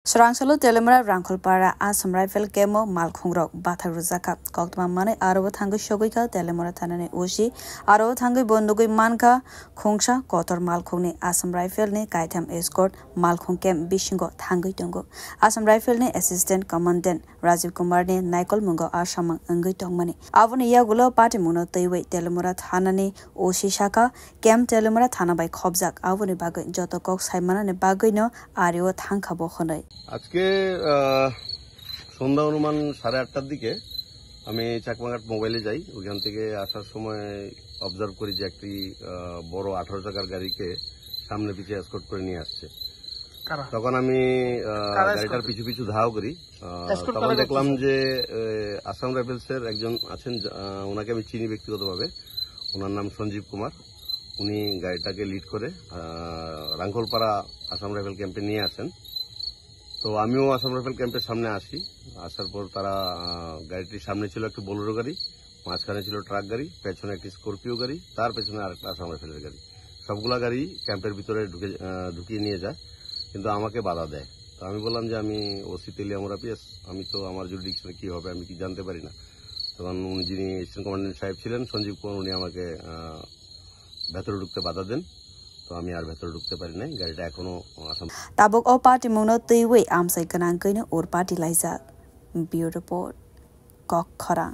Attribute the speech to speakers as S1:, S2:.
S1: Surangsalo Telemara Rankolpara Assam Rifle Kemo Malkhungrok Batharuzaka Koktma Mane Arabo Tango Shogika Telemara Tanane Ushi Arabo Tango Bondugui Manka Khungsha Kotor Malkhungni Assam Rifle ne Kaitam Escort Malkhung Kem Bishingo Tango Tongo Assam Rifle ne Assistant Commandant Rajiv Kumar ne Naikol Mungo Ashamang Angui Tongmani Avuni Yagulo Party Muno Teiwe Telemara Thanani Ushi Shaka Kem Telemara Thana by Khobzak Avuni Bago Jotokok Saimana ne Bagoino Ario Thankabo Honai
S2: আজকে সন্ধ্যা অনুমান 8:30টার দিকে আমি চাকমাঘাট মোবাইলে যাই ওখান থেকে আসার সময় অবজার্ভ করি যে একটি বড় 18 চাকার গাড়িকে সামনে পিছে এসকর্ট করে নিয়ে আসছে তখন আমি গাড়িটার পিছু পিছু ধাও করি তখন দেখলাম যে আসাম রাইফেলসের একজন আছেন ওনাকে আমি চিনি ব্যক্তিগতভাবে ওনার নাম সঞ্জীব কুমার উনি গাড়িটাকে লিড করে রাঙ্কলপাড়া আসাম রাইফেল ক্যাম্পে নিয়ে আসেন তো আমিও আসাম রাইফেল ক্যাম্পের সামনে আসি আসার পর তারা গাড়িটির সামনে ছিল একটা বোলেরো গাড়ি মাঝখানে ছিল ট্রাক গাড়ি পেছনে একটি স্করপিও গাড়ি তার পেছনে আরেকটা আসাম রাইফেলের গাড়ি সবগুলা গাড়ি ক্যাম্পের ভিতরে ঢুকিয়ে নিয়ে যায় কিন্তু আমাকে বাধা দেয় তো আমি বললাম যে আমি ওসি তেলিয়ামুরা পিএস আমি তো আমার জুরিডিকশনে কি হবে আমি কি জানতে পারি না তখন উনি যিনি অ্যাসিস্ট্যান্ট কমান্ড্যান্ট সাহেব ছিলেন সঞ্জীব কুমার উনি আমাকে ভেতরে ঢুকতে বাধা দেন তো আমি আর ভেতরে ঢুকতে পারি নাই গাড়িটা এখনো Assam
S1: Tabok o party muno teiwe amsai kanang kaino or party laisa. Bureau report Kok Khorang